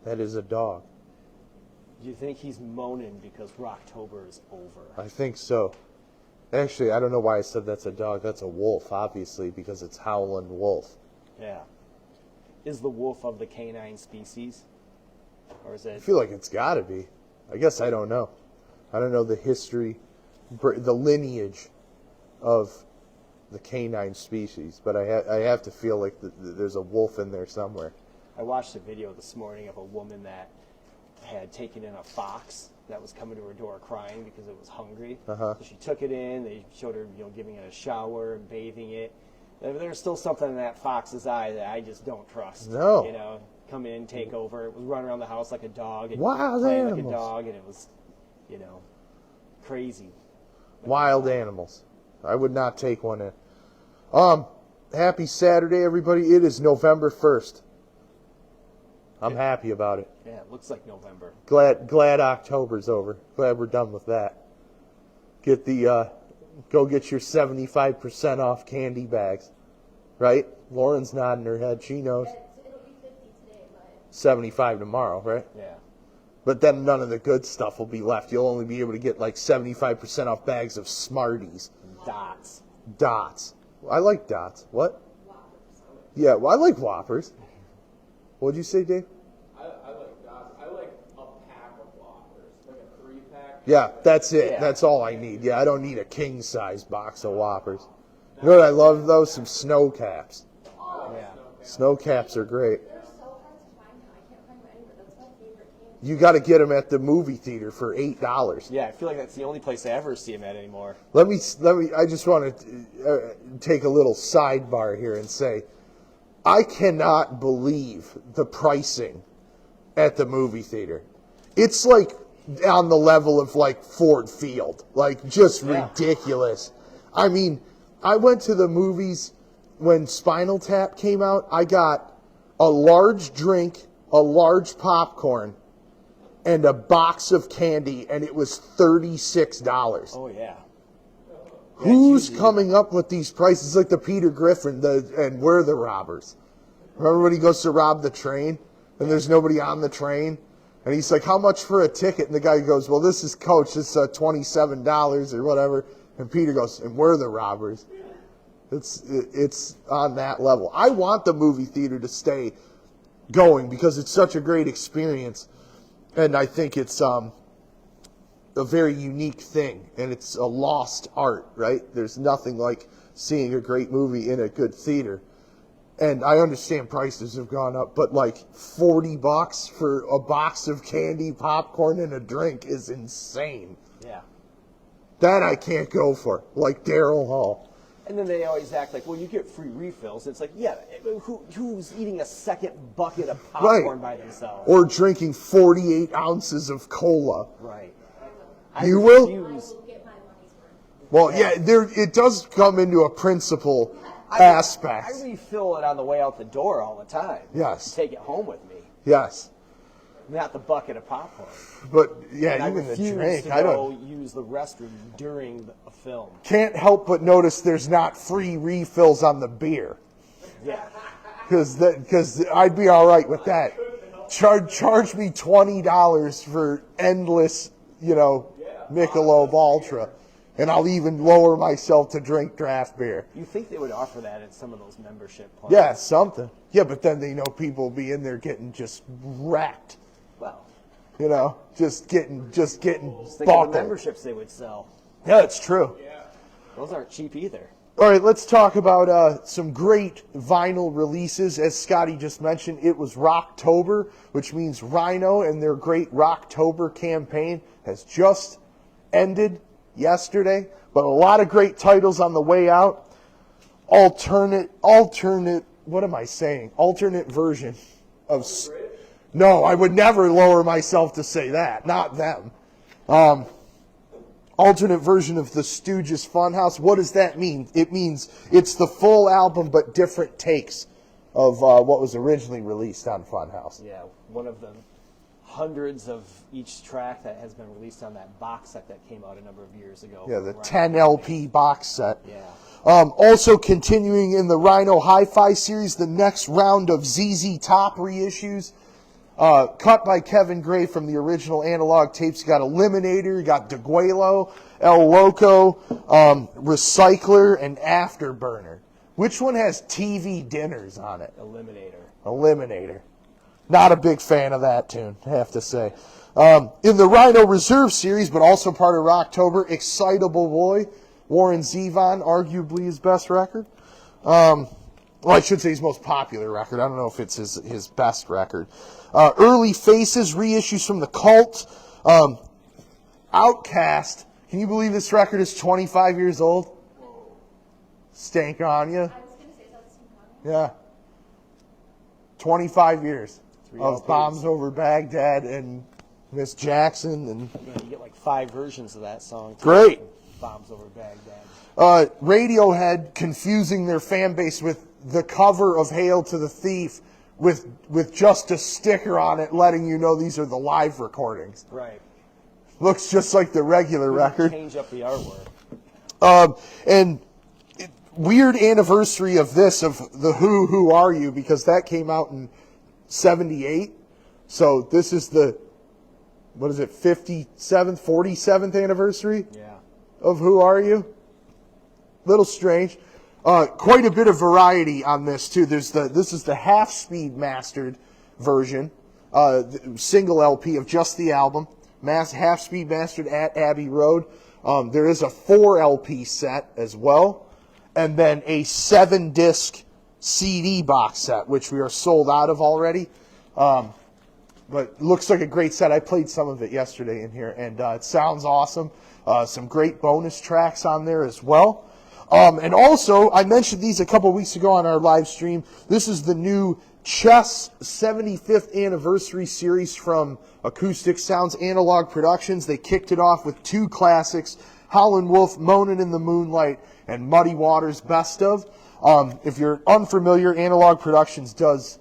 That is a dog. Do you think he's moaning because Rocktober is over? I think so. Actually, I don't know why I said that's a dog. That's a wolf, obviously, because it's howling wolf. Yeah. Is the wolf of the canine species? Or is it... I feel like it's got to be. I guess I don't know. I don't know the history, the lineage of the canine species, but I have to feel like there's a wolf in there somewhere. I watched a video this morning of a woman that had taken in a fox that was coming to her door crying because it was hungry. Uh-huh. So she took it in. They showed her, giving it a shower and bathing it. There's still something in that fox's eye that I just don't trust. No. Come in, take over. It was running around the house like a dog. And Wild playing animals. like a dog, and it was, crazy. Wild animals. I would not take one in. Happy Saturday, everybody. It is November 1st. I'm happy about it. Yeah, it looks like November. Glad October's over. Glad we're done with that. Get the go get your 75% off candy bags. Right? Lauren's nodding her head. She knows. It'll be 50 today, but 75 tomorrow, right? Yeah. But then none of the good stuff will be left. You'll only be able to get like 75% off bags of Smarties. Dots. Dots. I like dots. What? Whoppers. Yeah, well, I like Whoppers. What'd you say, Dave? I like dots. I like a pack of Whoppers, like a 3-pack. Yeah, that's it. Yeah. That's all I need. Yeah, I don't need a king-size box of Whoppers. You know what I love, though? Some snow caps. Yeah. Snow caps are great. They're so hard to find now. I can't find them anywhere. That's my favorite candy. You got to get them at the movie theater for $8. Yeah, I feel like that's the only place I ever see him at anymore. Let me. I just want to take a little sidebar here and say, I cannot believe the pricing at the movie theater. It's like on the level of like Ford Field, like just ridiculous. I mean, I went to the movies when Spinal Tap came out. I got a large drink, a large popcorn, and a box of candy, and it was $36. Oh, yeah. Who's coming up with these prices? Like the Peter Griffin, and we're the robbers. Remember when he goes to rob the train, and there's nobody on the train? And he's like, how much for a ticket? And the guy goes, well, this is Coach. It's $27 or whatever. And Peter goes, and we're the robbers. It's on that level. I want the movie theater to stay going because it's such a great experience. And I think it's a very unique thing. And it's a lost art, right? There's nothing like seeing a great movie in a good theater. And I understand prices have gone up, but like $40 for a box of candy, popcorn, and a drink is insane. Yeah. That I can't go for, like Daryl Hall. And then they always act like, well, you get free refills. It's like, yeah, who's eating a second bucket of popcorn by themselves? Or drinking 48 ounces of cola. Right. You will? I will get my money's worth. Well, yeah, it does come into a principle aspect. I refill it on the way out the door all the time. Yes. Take it home with me. Yes. Not the bucket of popcorn. But, yeah, And even I the refuse drink, to I go don't... use the restroom during a film. Can't help but notice there's not free refills on the beer. Yeah. Because I'd be all right with that. Charge me $20 for endless, Michelob Ultra. And I'll even lower myself to drink draft beer. You think they would offer that at some of those membership plans? Yeah, something. Yeah, but then they know people will be in there getting just wrecked. Well, Just getting think of the buckled. memberships they would sell. Yeah, it's true. Those aren't cheap either. All right, let's talk about some great vinyl releases. As Scotty just mentioned, it was Rocktober, which means Rhino and their great Rocktober campaign has just ended yesterday. But a lot of great titles on the way out. Alternate, what am I saying? Alternate version of... No, I would never lower myself to say that. Not them. Alternate version of the Stooges Funhouse. What does that mean? It means it's the full album, but different takes of what was originally released on Funhouse. Yeah, one of the hundreds of each track that has been released on that box set that came out a number of years ago. Yeah, the Rhino. 10 LP box set. Yeah. Also continuing in the Rhino Hi-Fi series, the next round of ZZ Top reissues. cut by Kevin Gray from the original analog tapes. You got Eliminator, you got DeGuelo, El Loco, Recycler, and Afterburner. Which one has TV dinners on it? Eliminator. Not a big fan of that tune, I have to say. In the Rhino Reserve series, but also part of Rocktober, Excitable Boy, Warren Zevon, arguably his best record. Well, I should say his most popular record. I don't know if it's his best record. Early Faces, reissues from the Cult. Outcast. Can you believe this record is 25 years old? Whoa. Stank on you. I was going to say, is that the same Yeah. song? 25 years 3 of LPs. Bombs Over Baghdad and Miss Jackson. And Yeah, you get like 5 versions of that song. Too. Great. Bombs Over Baghdad. Radiohead confusing their fan base with the cover of Hail to the Thief with just a sticker on it letting you know these are the live recordings. Right. Looks just like the regular record. Change up the artwork. And weird anniversary of this, of the Who Are You, because that came out in 78. So this is the, 57th, 47th anniversary Yeah. of Who Are You? Little strange. Quite a bit of variety on this too. This is the half-speed mastered version, single LP of just the album, half-speed mastered at Abbey Road. There is a 4 LP set as well, and then a 7-disc CD box set, which we are sold out of already. But looks like a great set. I played some of it yesterday in here, and it sounds awesome. Some great bonus tracks on there as well. And also, I mentioned these a couple weeks ago on our live stream. This is the new Chess 75th Anniversary series from Acoustic Sounds Analog Productions. They kicked it off with 2 classics, Howlin' Wolf, Moanin' in the Moonlight, and Muddy Waters Best Of. If you're unfamiliar, Analog Productions does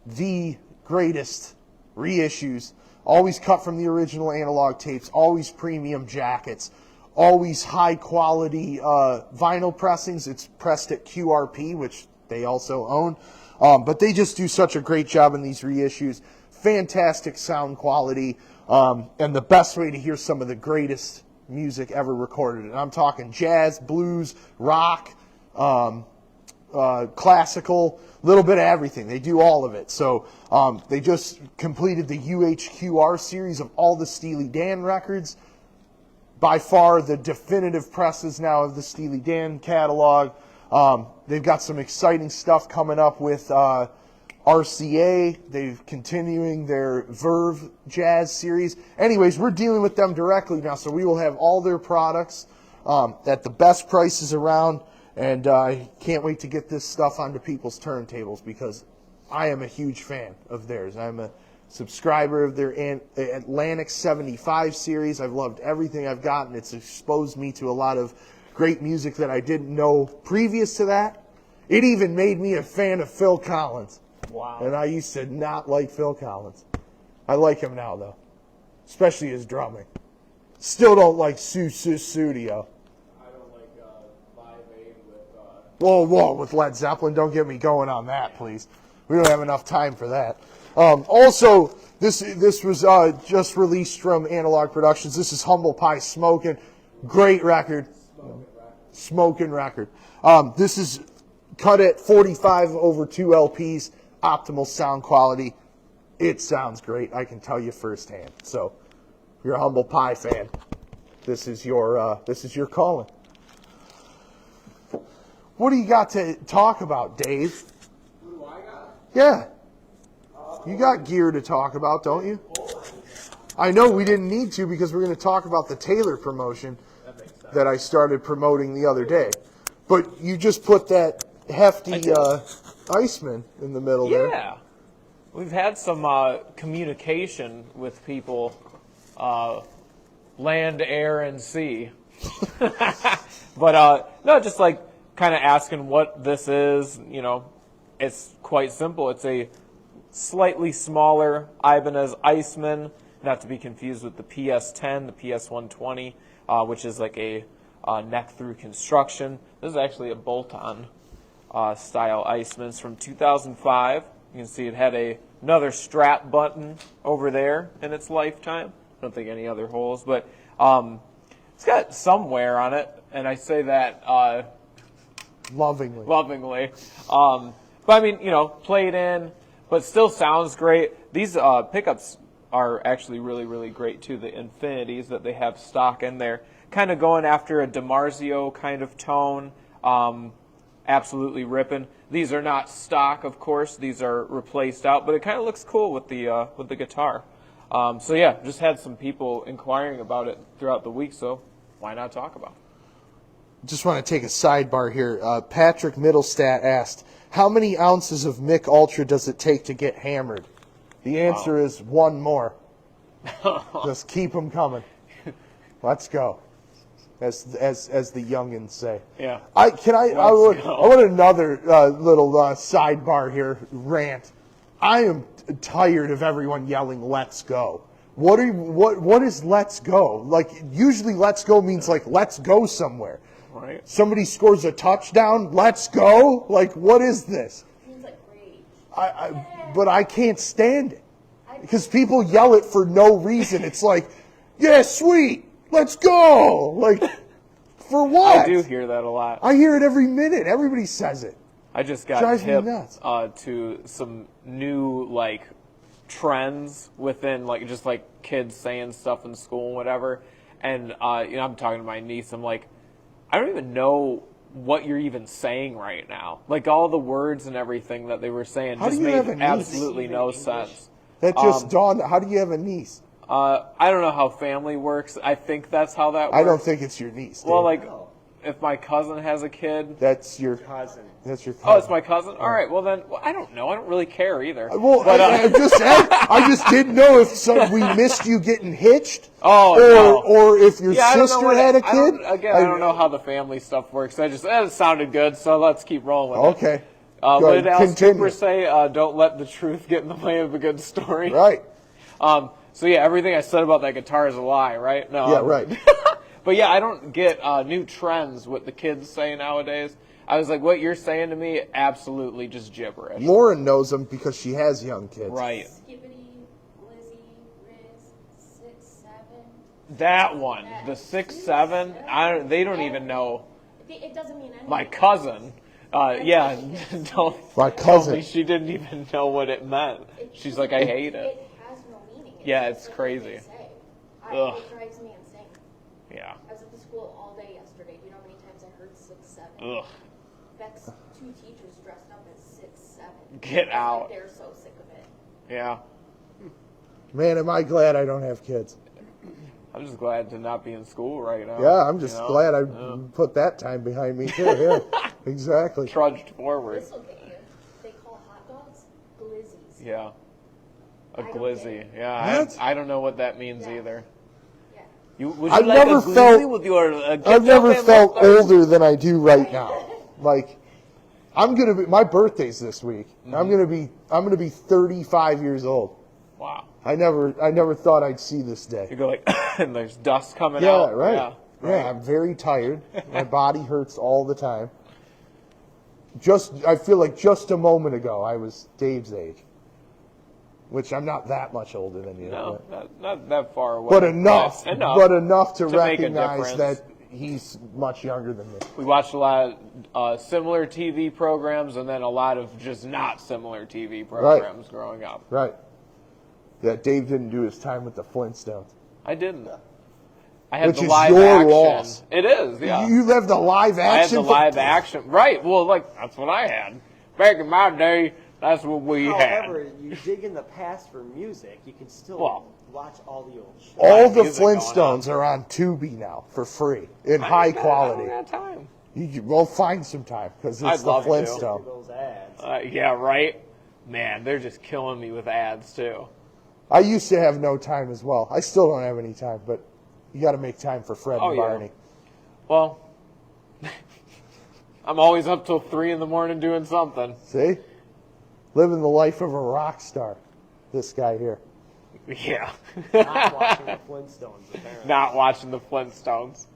the greatest reissues, always cut from the original analog tapes, always premium jackets, always high quality vinyl pressings. It's pressed at QRP, which they also own. But they just do such a great job in these reissues. Fantastic sound quality, and the best way to hear some of the greatest music ever recorded. And I'm talking jazz, blues, rock, classical, little bit of everything. They do all of it. So they just completed the UHQR series of all the Steely Dan records. By far the definitive presses now of the Steely Dan catalog. They've got some exciting stuff coming up with RCA. They're continuing their Verve Jazz series. Anyways, we're dealing with them directly now, so we will have all their products at the best prices around. And I can't wait to get this stuff onto people's turntables because I am a huge fan of theirs. I'm a subscriber of their Atlantic 75 series. I've loved everything I've gotten. It's exposed me to a lot of great music that I didn't know previous to that. It even made me a fan of Phil Collins. Wow. And I used to not like Phil Collins. I like him now, though, especially his drumming. Still don't like Studio. I don't like Live Aid with. Whoa, with Led Zeppelin. Don't get me going on that, please. We don't have enough time for that. Also, this was just released from Analog Productions. This is Humble Pie Smokin'. Great record. Smokin' record. This is cut at 45 over 2 LPs. Optimal sound quality. It sounds great. I can tell you firsthand. So, if you're a Humble Pie fan, this is your calling. What do you got to talk about, Dave? Who do I got? Yeah. You got gear to talk about, don't you? I know we didn't need to because we're going to talk about the Taylor promotion that I started promoting the other day. But you just put that hefty Iceman in the middle there. Yeah. We've had some communication with people, land, air, and sea. But no, just like kind of asking what this is. You know, it's quite simple. It's a slightly smaller Ibanez Iceman, not to be confused with the PS10, the PS120, which is like a neck-through construction. This is actually a bolt-on style Iceman. It's from 2005. You can see it had another strap button over there in its lifetime. I don't think any other holes, but it's got some wear on it, and I say that Lovingly. But I mean, played in, but still sounds great. These pickups are actually really, really great too. The Infinities that they have stock in there, kind of going after a DiMarzio kind of tone. Absolutely ripping. These are not stock, of course. These are replaced out, but it kind of looks cool with the guitar. So yeah, just had some people inquiring about it throughout the week, so why not talk about it? Just want to take a sidebar here. Patrick Middlestat asked, how many ounces of Mick Ultra does it take to get hammered? The answer is one more. Just keep them coming. Let's go. As the youngins say. Yeah. I want another little sidebar here, rant. I am tired of everyone yelling "Let's go." What is "Let's go"? Like, usually "Let's go" means like "Let's go somewhere." Right. Somebody scores a touchdown. Let's go. Like, what is this? Seems like rage. But I can't stand it because people yell it for no reason. It's like, yeah, sweet. Let's go! Like, for what? I do hear that a lot. I hear it every minute. Everybody says it. I just got Drives me hip nuts. To some new trends within just kids saying stuff in school and whatever. And I'm talking to my niece. I'm like, I don't even know what you're even saying right now. Like all the words and everything that they were saying How just do you made have a niece? absolutely no sense. That just dawned. How do you have a niece? I don't know how family works. I think that's how that works. I don't think it's your niece. Dave. Well, if my cousin has a kid. That's your cousin. That's your cousin. Oh, it's my cousin? All right, well then, I don't know. I don't really care either. Well, But, I just didn't know if we missed you getting hitched. Oh, no. Or if your I don't know sister what had a I kid. don't know how the family stuff works. I just, it sounded good, so let's keep rolling with it. Okay. What Good. did Alice Continue. Cooper say? Don't let the truth get in the way of a good story. Right. So yeah, everything I said about that guitar is a lie, right? No. Yeah. Right. But yeah, I don't get new trends what the kids say nowadays. I was like, what you're saying to me, absolutely just gibberish. Lauren knows them because she has young kids. Right. Skippity, Lizzie, Riz, 6, 7. That one, the 6-7. They don't even know. It doesn't mean anything. My cousin. Yeah, don't. My Told cousin. me she didn't even know what it meant. She's like, I hate it. It has no meaning. Yeah, just it's like crazy. what they say. Ugh. It drives me insane. Yeah. I was at the school all day yesterday. Do you know how many times I heard 6, 7? Ugh. Beck's 2 teachers dressed up as 6, 7. Get It's out. Like they're so sick of it. Yeah. Man, am I glad I don't have kids. I'm just glad to not be in school right now. Yeah, I'm just you know? glad I put that time behind me too. Yeah, exactly. Trudged forward. This will get you. They call hot dogs glizzies. Yeah. A I don't get glizzy. it. Yeah, What? I don't know what that means Yeah. either. Yeah. Would you I've like never a glizzy felt- with your I've never ketchup and felt mustard? older than I do right now. Like, I'm gonna be. My birthday's this week. Mm-hmm. I'm gonna be 35 years old. Wow. I never thought I'd see this day. You go like, and there's dust coming Yeah, out. right. Yeah. Yeah, I'm very tired. My body hurts all the time. I feel like just a moment ago I was Dave's age, which I'm not that much older than you. No, not that far away. but enough. Yes, enough. But enough to make a recognize difference. that he's much younger than me. We watched a lot of similar TV programs and then a lot of just not similar TV programs growing up. Right. Yeah, Dave didn't do his time with the Flintstones. I didn't. I had Which the is live your action. loss. It is, yeah. You have the live I had action. the live action. Right. Well, that's what I had. Back in my day, that's what we However, had. you dig in the past for music, you can still Well, watch all the old shows. All the music going Flintstones are on Tubi now for free in high I quality. don't got time. We'll find some time because it's I'd the love to. Flintstone. Those ads. Yeah, right? Man, they're just killing me with ads, too. I used to have no time as well. I still don't have any time, but you got to make time for Fred Oh, and yeah. Barney. Well, I'm always up till 3 in the morning doing something. See? Living the life of a rock star. This guy here. Yeah. Not watching the Flintstones, apparently. Not watching the Flintstones.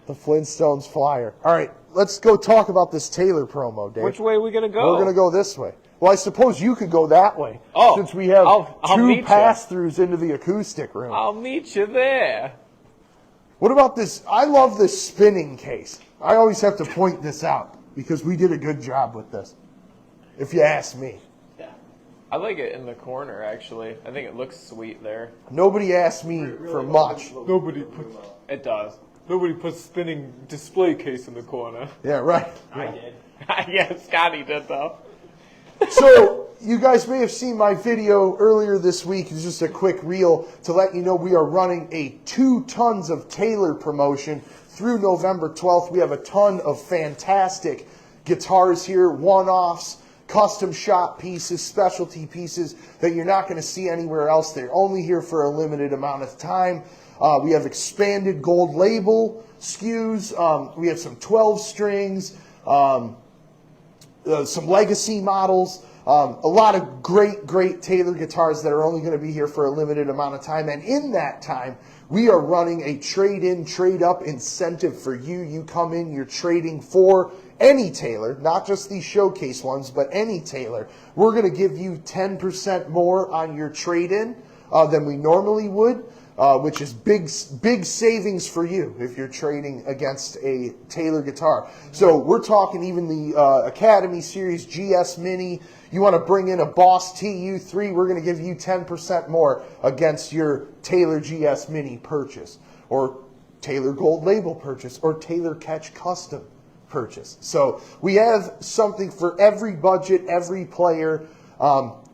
The Flintstones flyer. All right, let's go talk about this Taylor promo, Dave. Which way are we going to go? We're going to go this way. Well, I suppose you could go that way. Oh, since we have I'll two meet ya. pass-throughs into the acoustic room. I'll meet you there. What about this? I love this spinning case. I always have to point this out because we did a good job with this, if you ask me. I like it in the corner, actually. I think it looks sweet there. Nobody asked me for much. It does. Nobody puts spinning display case in the corner. Yeah, right. I did. Yeah, Scotty did, though. So, you guys may have seen my video earlier this week. It's just a quick reel to let you know we are running a 2 tons of Taylor promotion through November 12th. We have a ton of fantastic guitars here, one-offs, custom shop pieces, specialty pieces that you're not going to see anywhere else. They're only here for a limited amount of time. We have expanded gold label SKUs. We have some 12 strings, some legacy models, a lot of great Taylor guitars that are only going to be here for a limited amount of time. And in that time, we are running a trade-in, trade-up incentive for you. You come in, you're trading for any Taylor, not just these showcase ones, but any Taylor. We're going to give you 10% more on your trade-in than we normally would, which is big savings for you if you're trading against a Taylor guitar. So we're talking even the Academy Series GS Mini. You want to bring in a Boss TU3, we're going to give you 10% more against your Taylor GS Mini purchase, or Taylor Gold Label purchase, or Taylor Catch Custom purchase. So we have something for every budget, every player,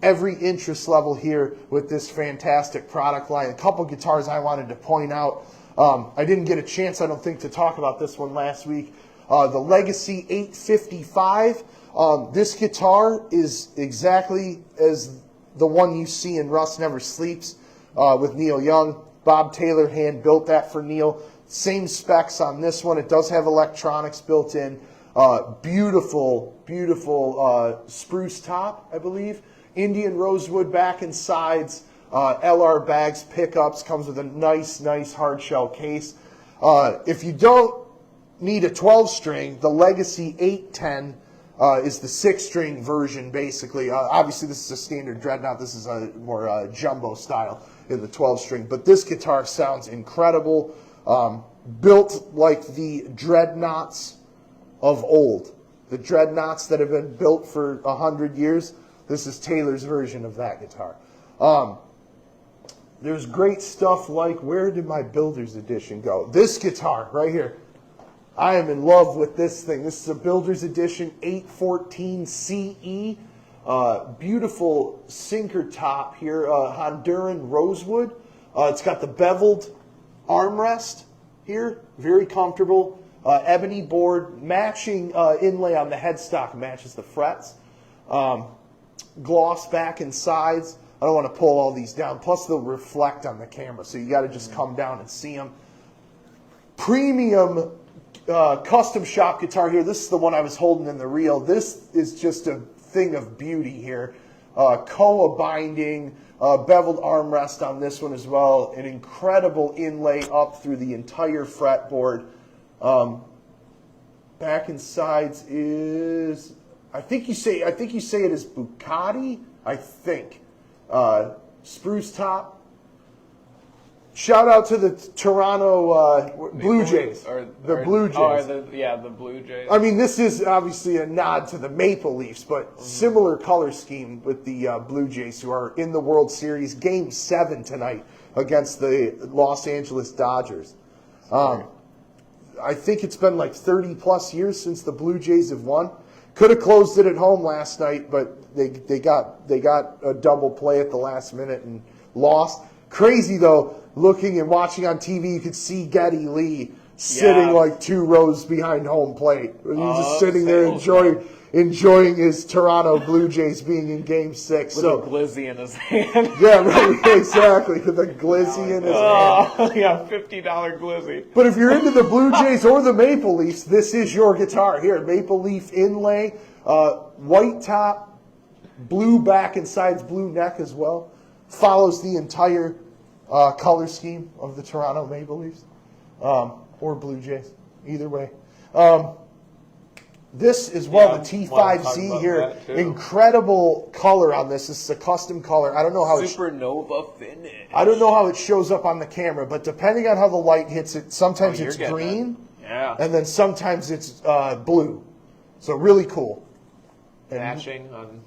every interest level here with this fantastic product line. A couple guitars I wanted to point out. I didn't get a chance, I don't think, to talk about this one last week. The Legacy 855. This guitar is exactly as the one you see in Rust Never Sleeps with Neil Young. Bob Taylor hand built that for Neil. Same specs on this one. It does have electronics built in. Beautiful spruce top, I believe. Indian rosewood back and sides. LR bags, pickups. Comes with a nice hard shell case. If you don't need a 12 string, the Legacy 810 is the 6-string version, basically. Obviously, this is a standard dreadnought. This is a more jumbo style in the 12 string. But this guitar sounds incredible. Built like the dreadnoughts of old. The dreadnoughts that have been built for 100 years. This is Taylor's version of that guitar. There's great stuff like, where did my Builder's Edition go? This guitar right here. I am in love with this thing. This is a Builder's Edition 814 CE. Beautiful sinker top here, Honduran rosewood. It's got the beveled armrest here, very comfortable. Ebony board, matching inlay on the headstock matches the frets. Gloss back and sides. I don't want to pull all these down. Plus they'll reflect on the camera, so you got to just come down and see them. Premium custom shop guitar here. This is the one I was holding in the reel. This is just a thing of beauty here. Koa binding, beveled armrest on this one as well. An incredible inlay up through the entire fretboard. Back and sides is, I think you say it is Bucati. I think spruce top. Shout out to the Toronto Blue Jays. The Blue Jays. The Blue Jays. I mean, this is obviously a nod to the Maple Leafs, but similar color scheme with the Blue Jays, who are in the World Series. Game 7 tonight against the Los Angeles Dodgers. I think it's been like 30-plus years since the Blue Jays have won. Could have closed it at home last night, but they got a double play at the last minute and lost. Crazy, though, looking and watching on TV, you could see Geddy Lee sitting like 2 rows behind home plate. He's just sitting there enjoying his Toronto Blue Jays being in Game 6. With a glizzy in his hand. Yeah, right, exactly, with a glizzy in his hand. Yeah, $50 glizzy. But if you're into the Blue Jays or the Maple Leafs, this is your guitar. Here, Maple Leaf inlay, white top, blue back and sides, blue neck as well. Follows the entire color scheme of the Toronto Maple Leafs or Blue Jays, either way. This is Yeah, the I wanna talk T5Z about here. that, too. Incredible color on this. This is a custom color. I don't know how Supernova finish. I don't know how it shows up on the camera, but depending on how the light hits it, sometimes you're it's getting green, it. Yeah. and then sometimes it's blue. So really cool. And Matching on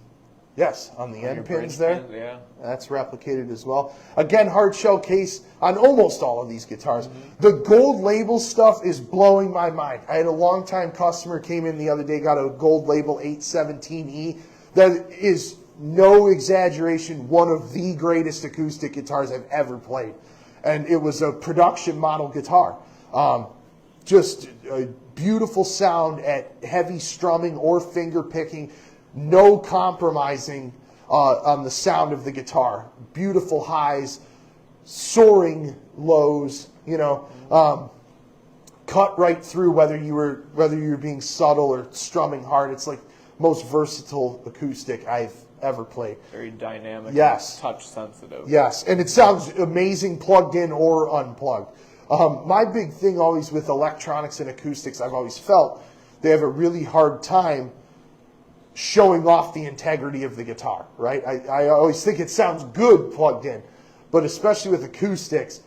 yes, on the your end bridge pins there. pins, yeah. That's replicated as well. Again, hard shell case on almost all of these guitars. Mm-hmm. The gold label stuff is blowing my mind. I had a longtime customer came in the other day, got a gold label 817E. That is no exaggeration, one of the greatest acoustic guitars I've ever played. And it was a production model guitar. Just a beautiful sound at heavy strumming or finger picking. No compromising on the sound of the guitar. Beautiful highs, soaring lows, cut right through whether you were being subtle or strumming hard. It's like most versatile acoustic I've ever played. Very dynamic. Yes. Touch sensitive. Yes, and it sounds amazing plugged in or unplugged. My big thing always with electronics and acoustics, I've always felt they have a really hard time showing off the integrity of the guitar, right? I always think it sounds good plugged in, but especially with acoustics,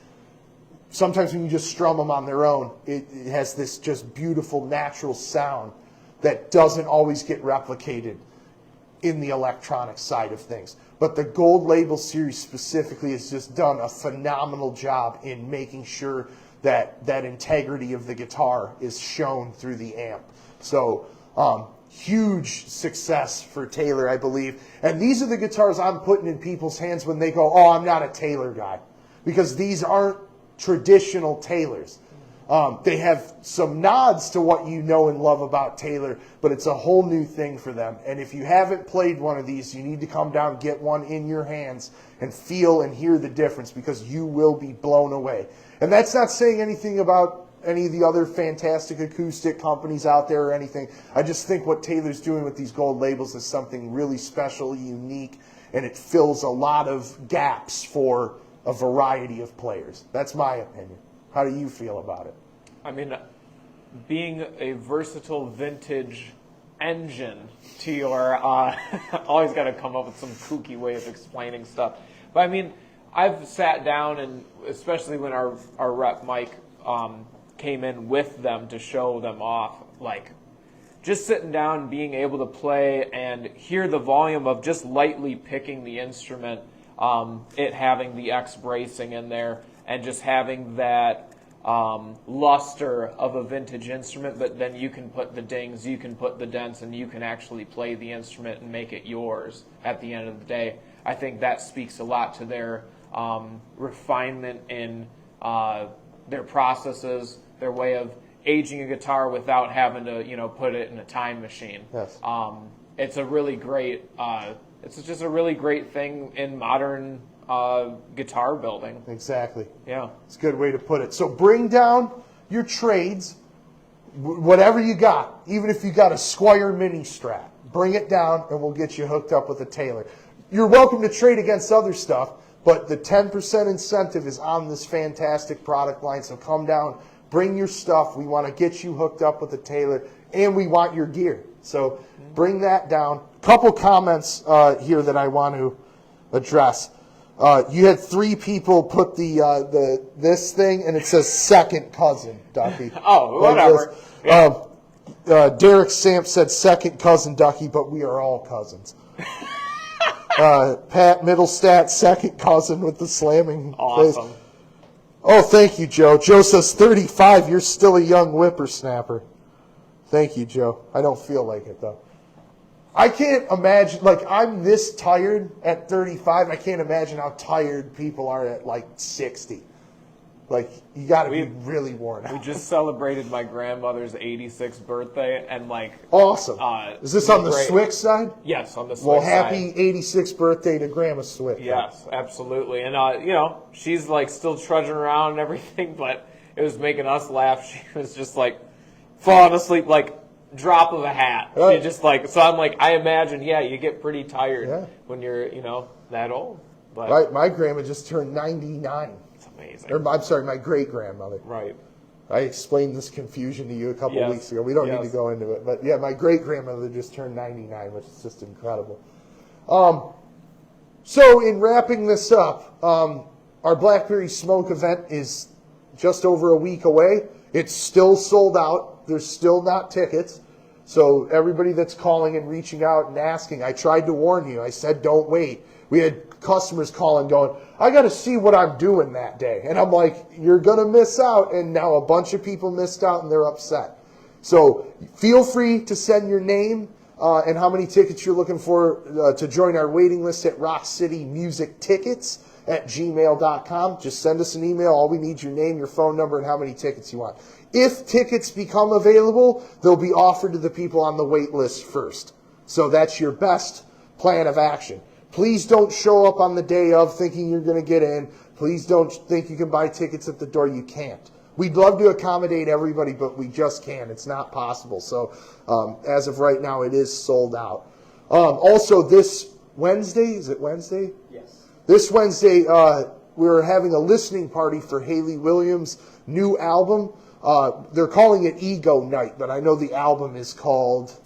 sometimes when you just strum them on their own, it has this just beautiful natural sound that doesn't always get replicated in the electronic side of things. But the Gold Label series specifically has just done a phenomenal job in making sure that that integrity of the guitar is shown through the amp. So huge success for Taylor, I believe. And these are the guitars I'm putting in people's hands when they go, oh, I'm not a Taylor guy. Because these aren't traditional Taylors. They have some nods to what you know and love about Taylor, but it's a whole new thing for them. And if you haven't played one of these, you need to come down, get one in your hands, and feel and hear the difference, because you will be blown away. And that's not saying anything about any of the other fantastic acoustic companies out there or anything. I just think what Taylor's doing with these gold labels is something really special, unique, and it fills a lot of gaps for a variety of players. That's my opinion. How do you feel about it? I mean, being a versatile vintage engine to your, always got to come up with some kooky way of explaining stuff. But I mean, I've sat down, and especially when our rep Mike came in with them to show them off, like just sitting down and being able to play and hear the volume of just lightly picking the instrument, it having the X bracing in there, and just having that luster of a vintage instrument, but then you can put the dings, you can put the dents, and you can actually play the instrument and make it yours at the end of the day. I think that speaks a lot to their refinement in their processes, their way of aging a guitar without having to, put it in a time machine. Yes. It's a really great, it's just a really great thing in modern guitar building. Exactly. Yeah. It's a good way to put it. So bring down your trades, whatever you got, even if you got a Squier mini Strat. Bring it down and we'll get you hooked up with a Taylor. You're welcome to trade against other stuff, but the 10% incentive is on this fantastic product line. So come down, bring your stuff. We want to get you hooked up with a Taylor, and we want your gear. So bring that down. Couple comments here that I want to address. You had 3 people put this thing, and it says second cousin, Ducky. Oh, whatever. Derek Samp said second cousin, Ducky, but we are all cousins. Pat Middlestat, second cousin with the slamming Awesome. face. Oh, thank you, Joe. Joe says 35, you're still a young whippersnapper. Thank you, Joe. I don't feel like it, though. I can't imagine, I'm this tired at 35. I can't imagine how tired people are at, 60. You got to be really worn out. We just celebrated my grandmother's 86th birthday, and awesome. Is this on the Swick side? Yes, on the Swick side. Well, happy 86th birthday to Grandma Swick. Yes, absolutely. And, she's, still trudging around and everything, but it was making us laugh. She was just, falling asleep, drop of a hat. She just so I'm I imagine, you get pretty tired when you're, that old. But right, my grandma just turned 99. It's amazing. Or, I'm sorry, my great grandmother. Right. I explained this confusion to you a couple Yes. weeks ago. We don't need Yes. to go into it. But yeah, my great-grandmother just turned 99, which is just incredible. So in wrapping this up, our Blackberry Smoke event is just over a week away. It's still sold out. There's still not tickets. So everybody that's calling and reaching out and asking, I tried to warn you. I said, don't wait. We had customers calling going, I got to see what I'm doing that day. And I'm like, you're going to miss out. And now a bunch of people missed out and they're upset. So feel free to send your name and how many tickets you're looking for to join our waiting list at rockcitymusictickets@gmail.com. Just send us an email. All we need is your name, your phone number, and how many tickets you want. If tickets become available, they'll be offered to the people on the wait list first. So that's your best plan of action. Please don't show up on the day of thinking you're going to get in. Please don't think you can buy tickets at the door. You can't. We'd love to accommodate everybody, but we just can't. It's not possible. So as of right now, it is sold out. Also, this Wednesday, is it Wednesday? Yes. This Wednesday, we're having a listening party for Haley Williams' new album. They're calling it Ego Night, but I know the album is called...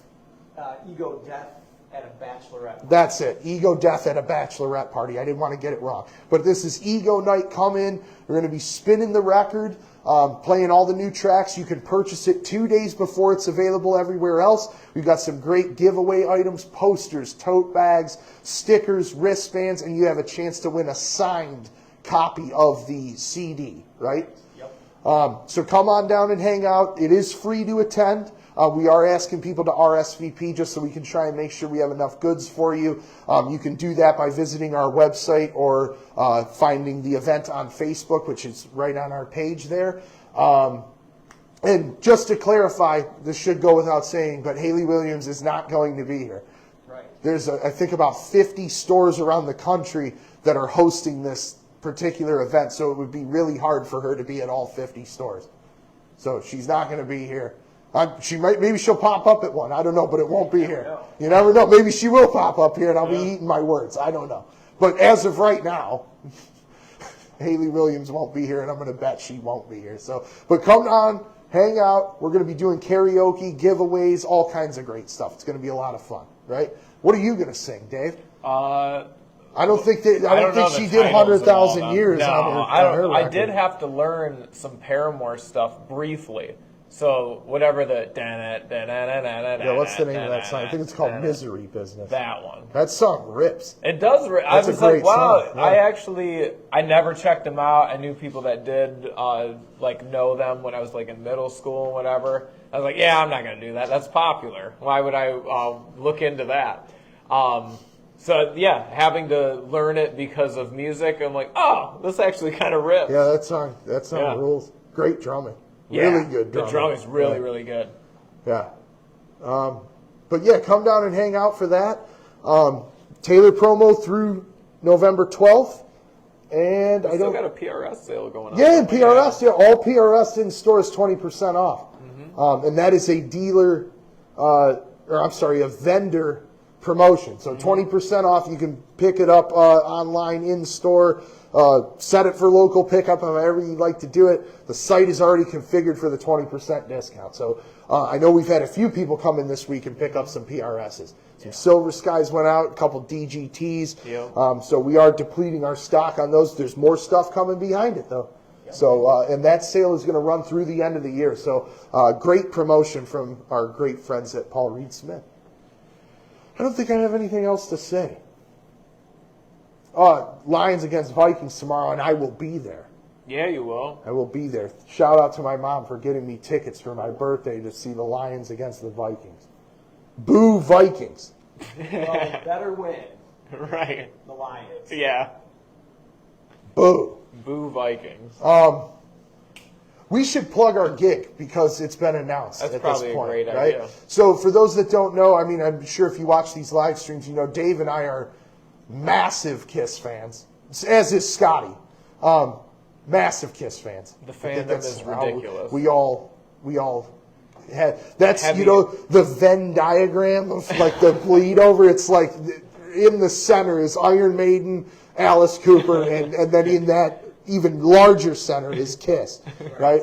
Ego Death at a Bachelorette. That's it. Ego Death at a Bachelorette Party. I didn't want to get it wrong. But this is Ego Night. Come in. We're going to be spinning the record, playing all the new tracks. You can purchase it 2 days before it's available everywhere else. We've got some great giveaway items, posters, tote bags, stickers, wristbands, and you have a chance to win a signed copy of the CD, right? Yep. So come on down and hang out. It is free to attend. We are asking people to RSVP just so we can try and make sure we have enough goods for you. You can do that by visiting our website or finding the event on Facebook, which is right on our page there. And just to clarify, this should go without saying, but Haley Williams is not going to be here. Right. There's, I think, about 50 stores around the country that are hosting this particular event, so it would be really hard for her to be at all 50 stores. So she's not going to be here. Maybe she'll pop up at one. I don't know, but it won't be here. You never know. Maybe she will pop up here, and I'll be eating my words. I don't know. But as of right now, Haley Williams won't be here, and I'm going to bet she won't be here. So, but come on, hang out. We're going to be doing karaoke, giveaways, all kinds of great stuff. It's going to be a lot of fun, right? What are you going to sing, Dave? I don't think she did 100,000 years no, on her I record. did have to learn some Paramore stuff briefly. So whatever the Yeah, what's the name of that song? I think it's called Misery Business. That one. That song rips. It does. I That's a was like, great wow. song, yeah. I never checked them out. I knew people that did, know them when I was like in middle school and whatever. I was like, yeah, I'm not gonna do that. That's popular. Why would I look into that? So yeah, having to learn it because of music, I'm like, oh, this actually kind of rips. Yeah, that song rules. Great drumming. Really good drumming. The drum is really, really good. Yeah. But yeah, come down and hang out for that. Taylor promo through November 12th. And I Still don't got a PRS sale going on. Yeah, and PRS, all PRS in store is 20% off. And that is a dealer, a vendor promotion. So 20% off. You can pick it up online in store. Set it for local pickup, however you'd like to do it. The site is already configured for the 20% discount. So I know we've had a few people come in this week and pick up some PRSs. Some Silver Skies went out, a couple DGTs. Yep. So we are depleting our stock on those. There's more stuff coming behind it, though. Yep. So and that sale is going to run through the end of the year. So great promotion from our great friends at Paul Reed Smith. I don't think I have anything else to say. Lions against Vikings tomorrow, and I will be there. Yeah, you will. I will be there. Shout out to my mom for getting me tickets for my birthday to see the Lions against the Vikings. Boo Vikings. Well, better win Right. the Lions. Yeah. Boo. Boo Vikings. We should plug our gig because it's been announced That's at probably this point, a great right? idea. So for those that don't know, I mean, I'm sure if you watch these live streams, you know Dave and I are massive Kiss fans, as is Scotty. Massive Kiss fans. The I think fandom that's is how ridiculous. We all had. That's Heavy. the Venn diagram of like the bleed over. It's like in the center is Iron Maiden, Alice Cooper, and then in that even larger center is Kiss, right?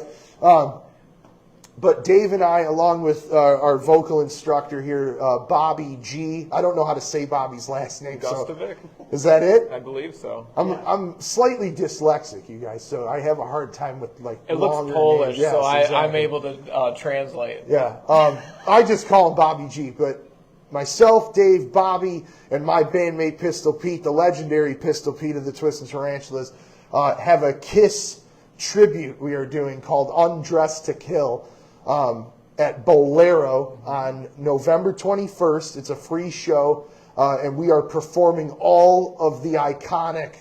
But Dave and I, along with our vocal instructor here, Bobby G. I don't know how to say Bobby's last name. Gustovic? So, is that it? I believe so. I'm slightly dyslexic, you guys, so I have a hard time with like. It looks longer Polish, names. Yes, so I'm exactly. able to translate. Yeah, I just call him Bobby G. But myself, Dave, Bobby, and my bandmate Pistol Pete, the legendary Pistol Pete of the Twisted Tarantulas, have a Kiss tribute we are doing called "Undressed to Kill." At Bolero on November 21st. It's a free show, and we are performing all of the iconic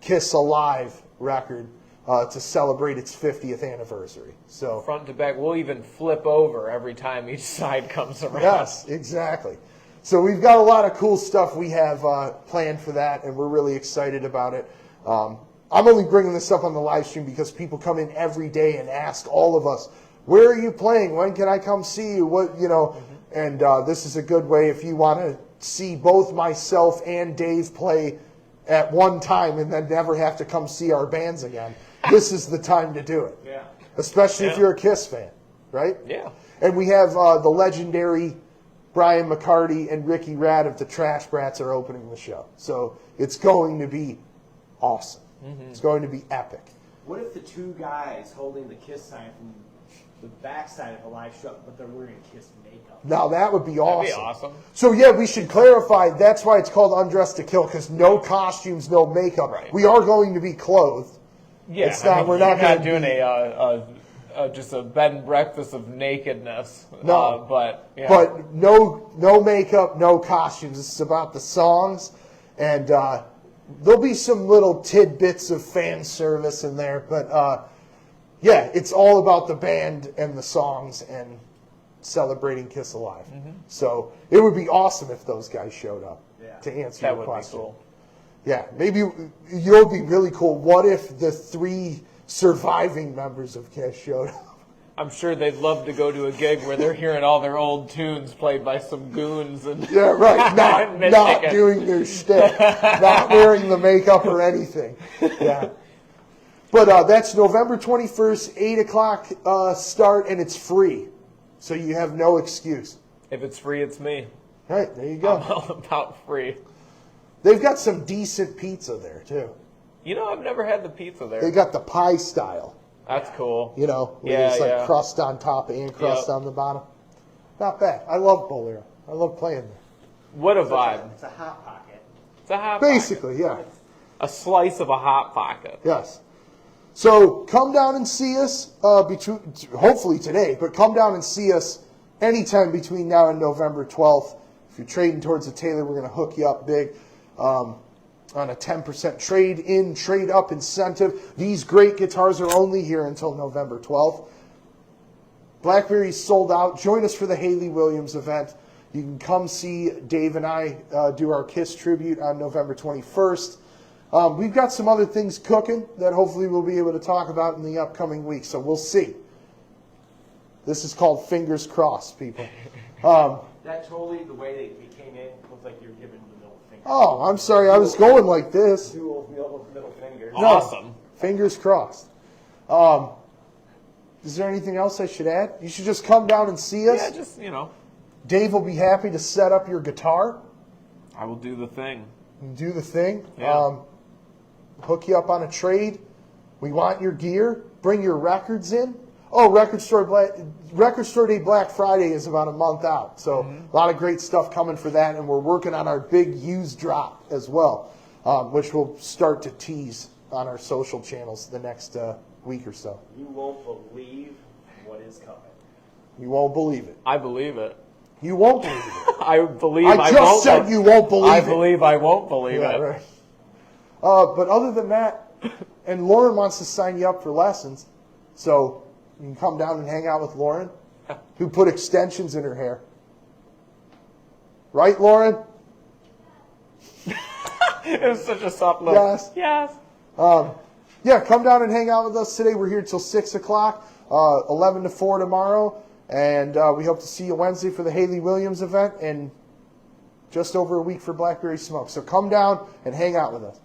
Kiss Alive record to celebrate its 50th anniversary. So Front to back, we'll even flip over every time each side comes around. yes, exactly. So we've got a lot of cool stuff we have planned for that, and we're really excited about it. I'm only bringing this up on the live stream because people come in every day and ask all of us, where are you playing? When can I come see you? What, you know, and this is a good way if you want to see both myself and Dave play at one time and then never have to come see our bands again. This is the time to do it. Yeah. Especially if Yeah. you're a Kiss fan, right? Yeah. And we have the legendary Brian McCarty and Ricky Rad of the Trash Brats are opening the show. So it's going to be awesome. It's going to be epic. What if the two guys holding the Kiss sign from the backside of a live show, but they're wearing Kiss makeup? Now that would be awesome. That'd be awesome. So yeah, we should clarify. That's why it's called Undressed to Kill, because no costumes, no makeup. Right. We are going to be clothed. Yeah, It's not- we're you're not gonna doing be- just a bed and breakfast of nakedness. No. But yeah. But no makeup, no costumes. This is about the songs, and there'll be some little tidbits of fan service in there. But yeah, it's all about the band and the songs and celebrating Kiss Alive. So it would be awesome if those guys showed up to answer that your would question. be cool. Yeah, maybe you know, it'd be really cool. What if the 3 surviving members of Kiss showed up? I'm sure they'd love to go to a gig where they're hearing all their old tunes played by some goons and Yeah, right. Not Michigan. doing their shtick, not wearing the makeup or anything. Yeah. But that's November 21st, 8 o'clock start, and it's free. So you have no excuse. If it's free, it's me. All right, there you I'm go. all about free. They've got some decent pizza there, too. You know, I've never had the pizza there. They got the pie style, That's cool. you know, where Yeah, there's like yeah. crust on top and crust Yep. on the bottom. Not bad. I love Bolero. I love playing there. What a vibe. It's a hot pocket. It's a hot Basically, yeah. pocket. A slice of a hot pocket. Yes. So come down and see us, hopefully today, but come down and see us anytime between now and November 12th. If you're trading towards a Taylor, we're going to hook you up big on a 10% trade-in, trade-up incentive. These great guitars are only here until November 12th. Blackberry's sold out. Join us for the Haley Williams event. You can come see Dave and I do our Kiss tribute on November 21st. We've got some other things cooking that hopefully we'll be able to talk about in the upcoming week, so we'll see. This is called fingers crossed, people. That totally, the way they came in, looked like you were giving the middle finger. Oh, I'm sorry, I was going like this. Dual middle fingers. No. Awesome. Fingers crossed. Is there anything else I should add? You should just come down and see us. Yeah, just, you know, Dave will be happy to set up your guitar. I will do the thing. Do the thing. Yeah. Hook you up on a trade. We want your gear. Bring your records in. Oh, Record Store Day Black Friday is about a month out. So a lot of great stuff coming for that. And we're working on our big used drop as well, which we'll start to tease on our social channels the next week or so. You won't believe what is coming. You won't believe it. I believe it. You won't believe it. I believe I just won't. said you won't believe I it. believe I won't believe Yeah, it. right. But other than that, and Lauren wants to sign you up for lessons, so you can come down and hang out with Lauren, who put extensions in her hair. Right, Lauren? It was such a soft look. Yes. Yes. Yeah, come down and hang out with us today. We're here till 6 o'clock, 11 to 4 tomorrow, and we hope to see you Wednesday for the Haley Williams event, and just over a week for Blackberry Smoke. So come down and hang out with us.